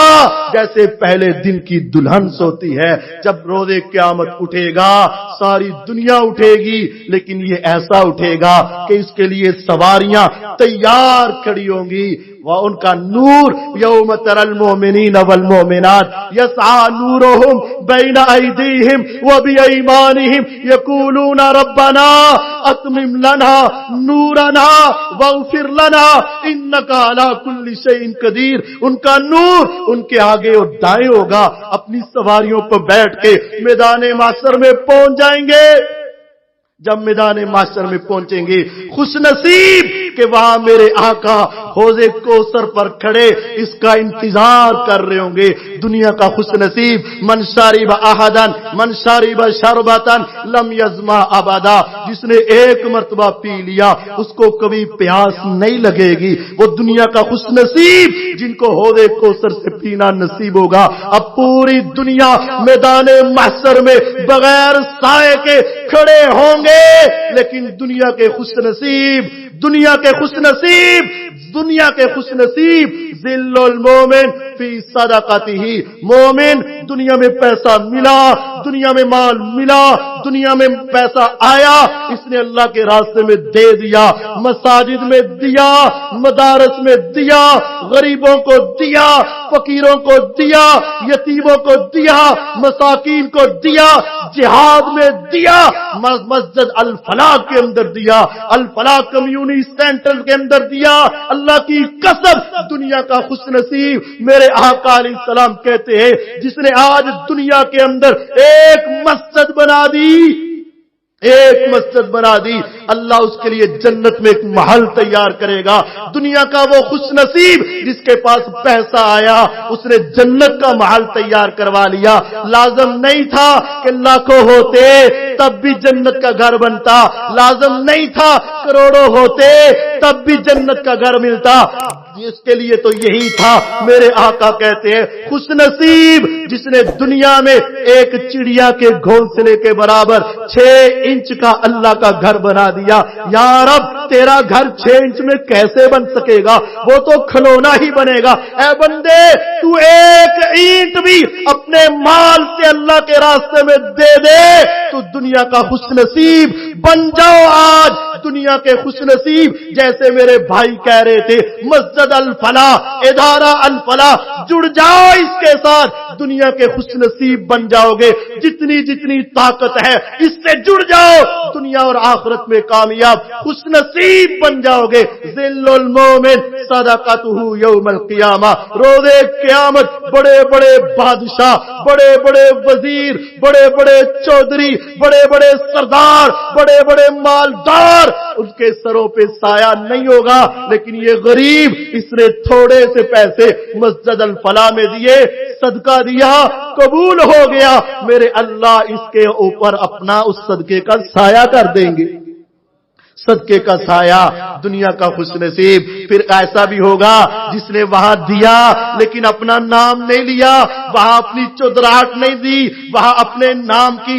S1: جیسے پہلے دن کی دلہن سوتی ہے۔ جب روز قیامت اٹھے گا ساری دنیا اٹھے گی، لیکن یہ ایسا اٹھے گا کہ اس کے لیے سواریاں تیار کھڑی ہوں گی، وہ ان کا نور یوم تری المؤمنین والمؤمنات یسعی نورہم بین ایدیہم وبایمانہم یقولون ربنا اتمم لنا نورنا واغفر لنا انک علی کل شیء قدیر۔ ان کا نور ان کے آگے اور دائیں ہوگا، اپنی سواریوں پر بیٹھ کے میدان محشر میں پہنچ جائیں گے۔ جب میدان محشر میں پہنچیں گے، خوش نصیب کہ وہاں میرے آقا حوض کوثر پر کھڑے اس کا انتظار کر رہے ہوں گے۔ دنیا کا خوش نصیب، من شرب احدن من شرب شربتن لم یظمأ ابدا، جس نے ایک مرتبہ پی لیا اس کو کبھی پیاس نہیں لگے گی۔ وہ دنیا کا خوش نصیب جن کو حوض کوثر سے پینا نصیب ہوگا۔ اب پوری دنیا میدان محشر میں بغیر سائے کے کھڑے ہوں گے، لیکن دنیا کے خوش نصیب، دنیا کے خوش نصیب، دنیا کے خوش نصیب، ذل المومن فی صدقتہ، مومن دنیا میں پیسہ ملا، دنیا میں مال ملا، دنیا میں پیسہ آیا، اس نے اللہ کے راستے میں دے دیا، مساجد میں دیا، مدارس میں دیا، غریبوں کو دیا، فقیروں کو دیا، یتیموں کو دیا، مساکین کو دیا، جہاد میں دیا، مسجد الفلاح کے اندر دیا، الفلاح کمیونٹی سینٹر کے اندر دیا۔ اللہ کی قسم دنیا کا خوش نصیب، میرے آقا علیہ السلام کہتے ہیں جس نے آج دنیا کے اندر ایک مسجد بنا دی، ایک مسجد بنا دی، اللہ اس کے لیے جنت میں ایک محل تیار کرے گا۔ دنیا کا وہ خوش نصیب جس کے پاس پیسہ آیا اس نے جنت کا محل تیار کروا لیا۔ لازم نہیں تھا کہ لاکھوں ہوتے تب بھی جنت کا گھر بنتا، لازم نہیں تھا کروڑوں ہوتے تب بھی جنت کا گھر ملتا، اس کے لیے تو یہی تھا۔ میرے آقا کہتے ہیں خوش نصیب جس نے دنیا میں ایک چڑیا کے گھونسلے کے برابر 6 انچ کا اللہ کا گھر بنا دیا۔ یا رب تیرا گھر 6 انچ میں کیسے بن سکے گا، وہ تو کھلونا ہی بنے گا۔ اے بندے تو ایک اینٹ بھی اپنے مال سے اللہ کے راستے میں دے دے تو دنیا کا خوش نصیب بن جاؤ۔ آج دنیا کے خوش نصیب جیسے میرے بھائی کہہ رہے تھے، مسجد الفلاح، ادارہ الفلاح، جڑ جاؤ اس کے ساتھ، دنیا کے خوش نصیب بن جاؤ گے۔ جتنی جتنی طاقت ہے اس سے جڑ جاؤ، دنیا اور آخرت میں کامیاب خوش نصیب بن جاؤ گے۔ ذل المومن صدقتہ یوم القیامہ، روز قیامت بڑے بڑے بادشاہ، بڑے بڑے وزیر، بڑے بڑے چودھری، بڑے بڑے سردار، بڑے بڑے مالدار، ان کے سروں پہ سایہ نہیں ہوگا، لیکن یہ غریب اس نے تھوڑے سے پیسے مسجد الفلاح میں دیے، صدقہ دیا، قبول ہو گیا، میرے اللہ اس کے اوپر اپنا اس صدقے کا سایہ کر دیں گے۔ صدقے کا سایہ، دنیا کا خوش نصیب۔ پھر ایسا بھی ہوگا جس نے وہاں دیا لیکن اپنا نام نہیں لیا، وہاں اپنی چودراہٹ نہیں دی، وہاں اپنے نام کی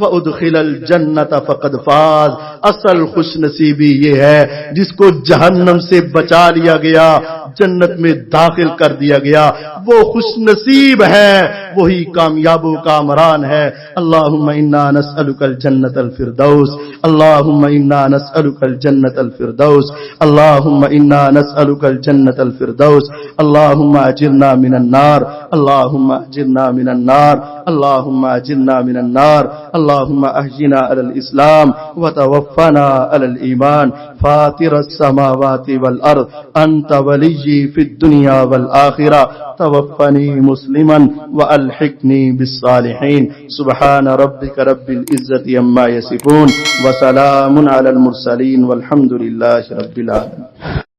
S1: وادخل الجنت فقد فاز. اصل خوش نصیبی یہ ہے جس کو جہنم سے بچا لیا گیا, جنت میں داخل کر دیا گیا, وہ خوش نصیب ہے, وہی کامیاب و کامران ہے. اللہم انا نسألک الجنت الفردوس, اللہم انا نسألک الجنت الفردوس, اللہم انا نسألک الجنت الفردوس. اللہم اجرنا من النار, اللہم اجرنا من النار, اللہم اجرنا من النار. اللہم احینا علی الاسلام وتوفنا علی الایمان. فاطر السماوات والارض انت ولی فی الدنیا والآخرہ, توفنی مسلما والحقنی بالصالحین. سبحان ربک رب العزت عما یصفون وسلام علی المرسلین والحمد للہ رب العالمین.